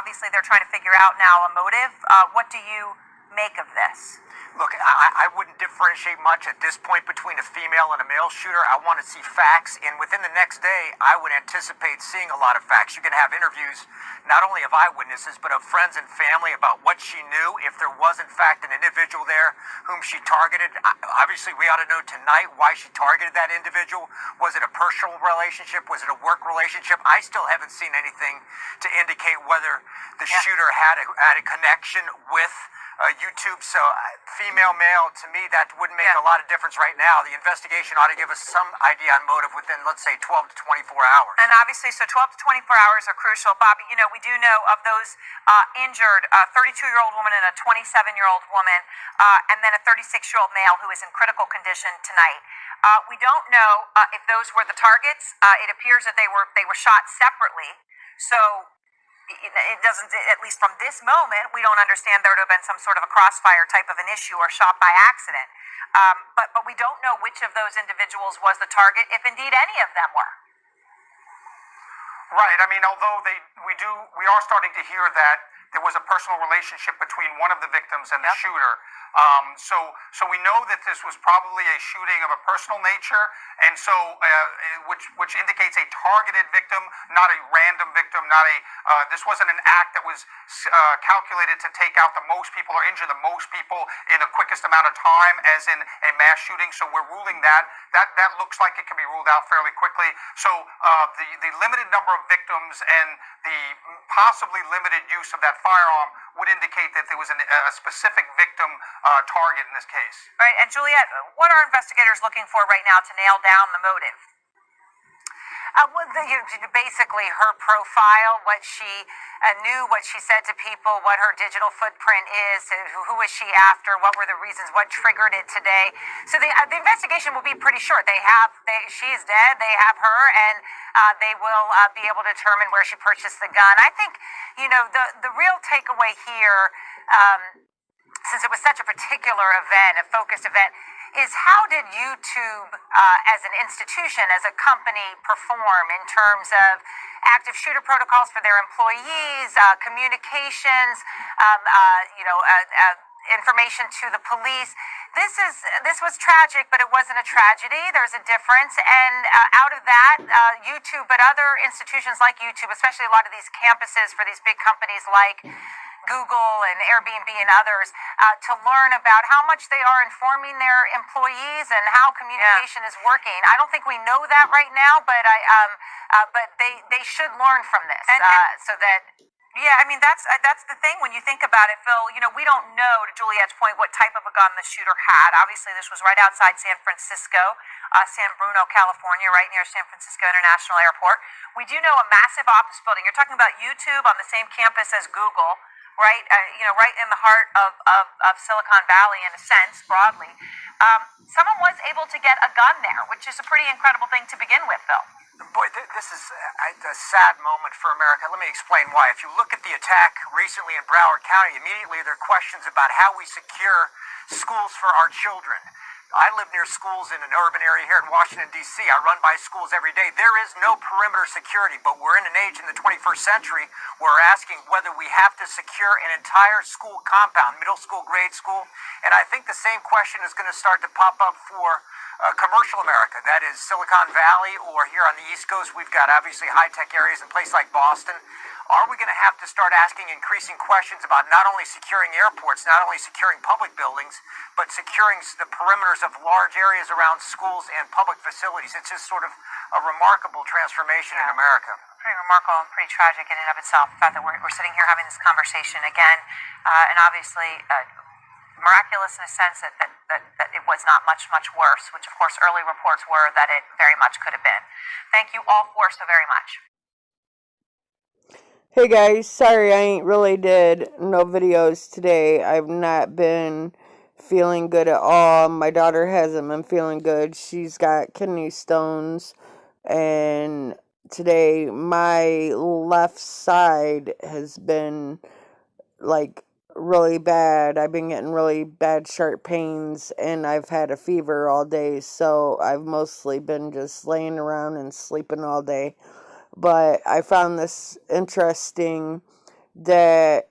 obviously they're trying to figure out now a motive. What do you make of this? Look, I wouldn't differentiate much at this point between a female and a male shooter. I want to see facts, and within the next day, I would anticipate seeing a lot of facts. You can have interviews, not only of eyewitnesses, but of friends and family about what she knew, if there was, in fact, an individual there whom she targeted. Obviously, we ought to know tonight why she targeted that individual. Was it a personal relationship? Was it a work relationship? I still haven't seen anything to indicate whether the shooter had a connection with YouTube. So female, male, to me, that wouldn't make a lot of difference right now. The investigation ought to give us some idea on motive within, let's say, 12 to 24 hours. And obviously, so 12 to 24 hours are crucial. Bobby, you know, we do know of those injured, a 32-year-old woman and a 27-year-old woman, and then a 36-year-old male who is in critical condition tonight. We don't know if those were the targets. It appears that they were shot separately. So it doesn't, at least from this moment, we don't understand there to have been some sort of a crossfire type of an issue or shot by accident. But we don't know which of those individuals was the target, if indeed any of them were. Right. I mean, although we are starting to hear that there was a personal relationship between one of the victims and the shooter. So we know that this was probably a shooting of a personal nature, and so which indicates a targeted victim, not a random victim, not a this wasn't an act that was calculated to take out the most people or injure the most people in the quickest amount of time, as in a mass shooting. So we're ruling that looks like it can be ruled out fairly quickly. So the limited number of victims and the possibly limited use of that firearm would indicate that there was a specific victim target in this case. Right, and Juliet, what are investigators looking for right now to nail down the motive? Basically her profile, what she knew, what she said to people, what her digital footprint is, who was she after, what were the reasons, what triggered it today. So the investigation will be pretty short. She is dead, they have her, and they will be able to determine where she purchased the gun. I think, you know, the real takeaway here, since it was such a particular event, a focused event, is how did YouTube as an institution, as a company, perform in terms of active shooter protocols for their employees, communications, information to the police. This was tragic, but it wasn't a tragedy. There's a difference, and out of that, YouTube, but other institutions like YouTube, especially a lot of these campuses for these big companies like Google and Airbnb and others, to learn about how much they are informing their employees and how communication is working. I don't think we know that right now, but but they should learn from this, so that. Yeah, I mean, that's the thing when you think about it, Phil. You know, we don't know, to Juliet's point, what type of a gun the shooter had. Obviously, this was right outside San Francisco, San Bruno, California, right near San Francisco International Airport. We do know a massive office building. You're talking about YouTube on the same campus as Google, right? Right in the heart of Silicon Valley, in a sense, broadly. Someone was able to get a gun there, which is a pretty incredible thing to begin with, Phil. Boy, this is a sad moment for America. Let me explain why. If you look at the attack recently in Broward County, immediately there are questions about how we secure schools for our children. I live near schools in an urban area here in Washington, D.C. I run by schools every day. There is no perimeter security, but we're in an age in the 21st century where we're asking whether we have to secure an entire school compound, middle school, grade school. And I think the same question is going to start to pop up for commercial America. That is Silicon Valley, or here on the East Coast, we've got obviously high-tech areas in places like Boston. Are we going to have to start asking increasing questions about not only securing airports, not only securing public buildings, but securing the perimeters of large areas around schools and public facilities? It's just sort of a remarkable transformation in America. Pretty remarkable and pretty tragic in and of itself, the fact that we're sitting here having this conversation again, and obviously miraculous in a sense that it was not much worse, which of course early reports were that it very much could have been. Thank you all four so very much. Hey guys, sorry I ain't really did no videos today. I've not been feeling good at all. My daughter hasn't been feeling good. She's got kidney stones, and today my left side has been like really bad. I've been getting really bad sharp pains, and I've had a fever all day, so I've mostly been just laying around and sleeping all day. But I found this interesting that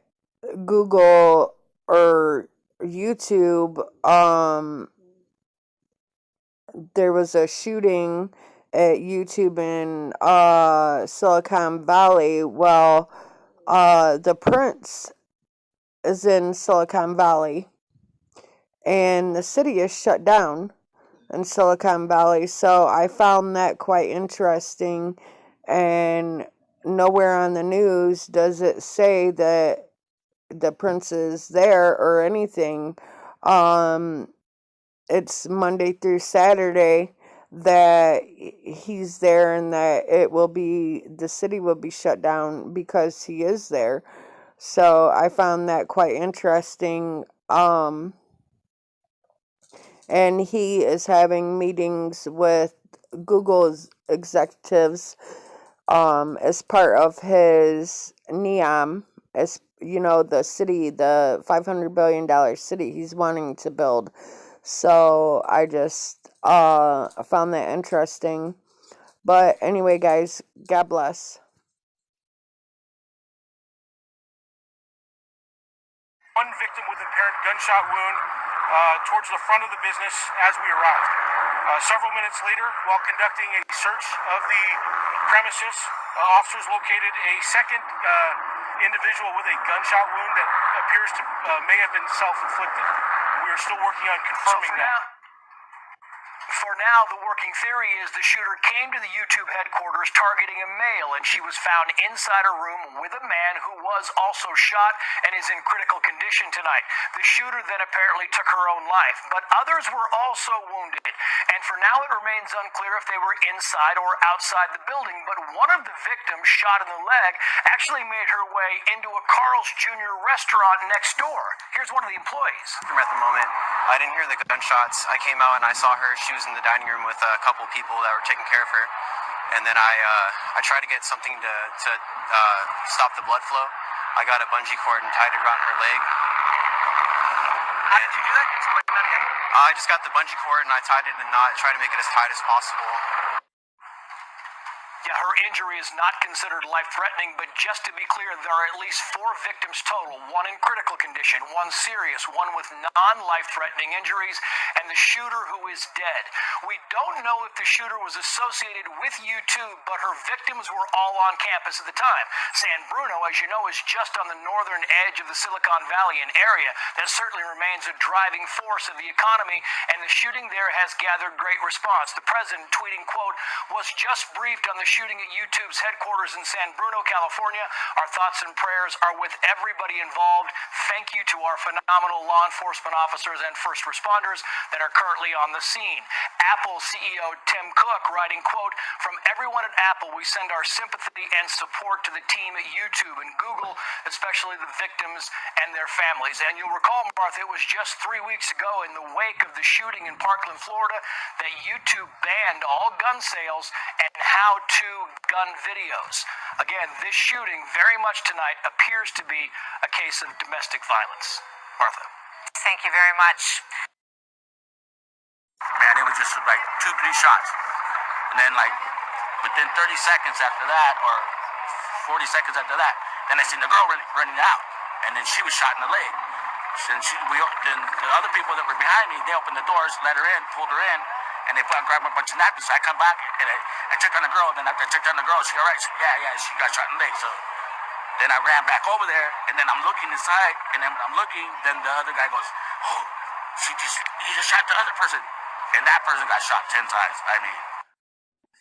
Google or YouTube, there was a shooting at YouTube in Silicon Valley. Well, the Prince is in Silicon Valley, and the city is shut down in Silicon Valley. So I found that quite interesting, and nowhere on the news does it say that the Prince is there or anything. It's Monday through Saturday that he's there, and that the city will be shut down because he is there. So I found that quite interesting. And he is having meetings with Google's executives as part of his NEOM, as you know, the city, the $500 billion city he's wanting to build. So I just found that interesting. But anyway, guys, God bless. One victim with apparent gunshot wound towards the front of the business as we arrived. Several minutes later, while conducting a search of the premises, officers located a second individual with a gunshot wound that appears to may have been self-inflicted. We are still working on confirming that. For now, the working theory is the shooter came to the YouTube headquarters targeting a male, and she was found inside a room with a man who was also shot and is in critical condition tonight. The shooter then apparently took her own life, but others were also wounded. And for now, it remains unclear if they were inside or outside the building, but one of the victims shot in the leg actually made her way into a Carl's Jr. restaurant next door. Here's one of the employees. At the moment, I didn't hear the gunshots. I came out and I saw her. She was in the dining room with a couple people that were taking care of her, and then I tried to get something to stop the blood flow. I got a bungee cord and tied it around her leg. How did you do that? Explain that again. I just got the bungee cord and I tied it in a knot, tried to make it as tight as possible. Yeah, her injury is not considered life-threatening, but just to be clear, there are at least 4 victims total, one in critical condition, one serious, one with non-life-threatening injuries, and the shooter who is dead. We don't know if the shooter was associated with YouTube, but her victims were all on campus at the time. San Bruno, as you know, is just on the northern edge of the Silicon Valley, an area that certainly remains a driving force of the economy, and the shooting there has gathered great response. The president tweeting, quote, "Was just briefed on the shooting at YouTube's headquarters in San Bruno, California. Our thoughts and prayers are with everybody involved. Thank you to our phenomenal law enforcement officers and first responders that are currently on the scene." Apple CEO Tim Cook writing, quote, "From everyone at Apple, we send our sympathy and support to the team at YouTube and Google, especially the victims and their families." And you'll recall, Martha, it was just 3 weeks ago in the wake of the shooting in Parkland, Florida, that YouTube banned all gun sales and how-to gun videos. Again, this shooting very much tonight appears to be a case of domestic violence. Martha. Thank you very much. Man, it was just like 2-3 shots. And then like within 30 seconds after that, or 40 seconds after that, then I seen the girl running out. And then she was shot in the leg. Then the other people that were behind me, they opened the doors, let her in, pulled her in, and they grabbed a bunch of napkins. So I come back and I checked on the girl. Then I checked on the girl. She all right? Yeah, she got shot in the leg. So then I ran back over there, and then I'm looking inside, and then when I'm looking, then the other guy goes, "Oh, he just shot the other person," and that person got shot 10 times. I mean.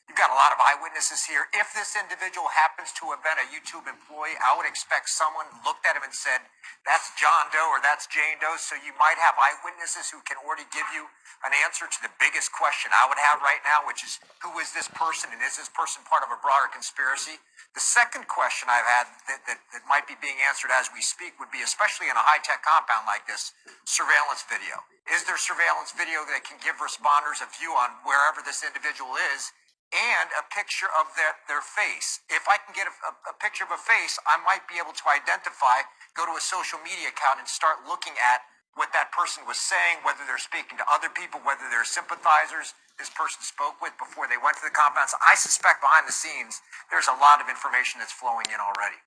You've got a lot of eyewitnesses here. If this individual happens to have been a YouTube employee, I would expect someone looked at him and said, "That's John Doe," or "That's Jane Doe." So you might have eyewitnesses who can already give you an answer to the biggest question I would have right now, which is, who is this person, and is this person part of a broader conspiracy? The second question I've had that might be being answered as we speak would be, especially in a high-tech compound like this, surveillance video. Is there surveillance video that can give responders a view on wherever this individual is, and a picture of their face? If I can get a picture of a face, I might be able to identify, go to a social media account and start looking at what that person was saying, whether they're speaking to other people, whether they're sympathizers this person spoke with before they went to the compound. So I suspect behind the scenes, there's a lot of information that's flowing in already.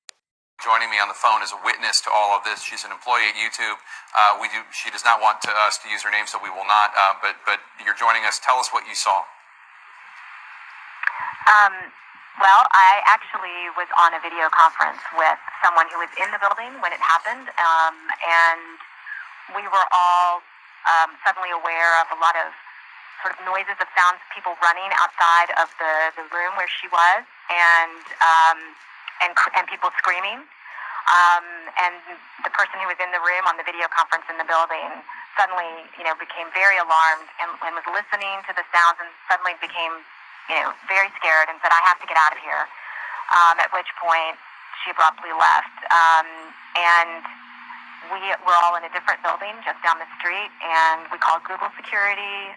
joining me on the phone as a witness to all of this. She's an employee at YouTube. She does not want us to use her name, so we will not. But you're joining us. Tell us what you saw. Well, I actually was on a video conference with someone who was in the building when it happened, and we were all suddenly aware of a lot of sort of noises of sounds, people running outside of the room where she was, and people screaming. And the person who was in the room on the video conference in the building suddenly, became very alarmed and was listening to the sounds, and suddenly became, very scared and said, "I have to get out of here." At which point she abruptly left. And we were all in a different building just down the street, and we called Google Security,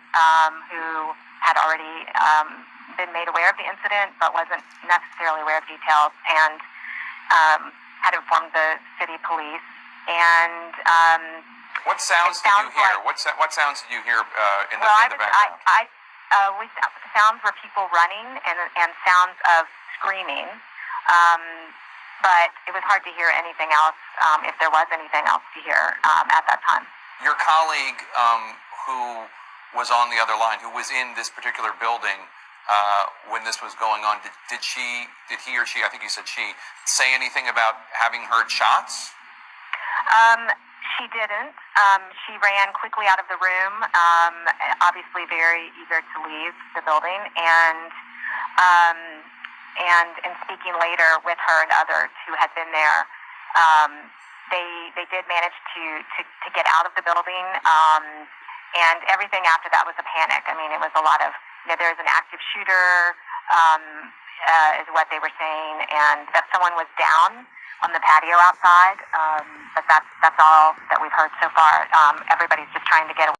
who had already been made aware of the incident, but wasn't necessarily aware of details, and had informed the city police. And what sounds did you hear? What sounds did you hear in the background? Sounds were people running and sounds of screaming. But it was hard to hear anything else, if there was anything else to hear at that time. Your colleague who was on the other line, who was in this particular building when this was going on, did he or she, I think you said she, say anything about having heard shots? She didn't. She ran quickly out of the room, obviously very eager to leave the building, and in speaking later with her and others who had been there, they did manage to get out of the building, and everything after that was a panic. I mean, it was a lot of, there's an active shooter, is what they were saying, and that someone was down on the patio outside, but that's all that we've heard so far. Everybody's just trying to get away.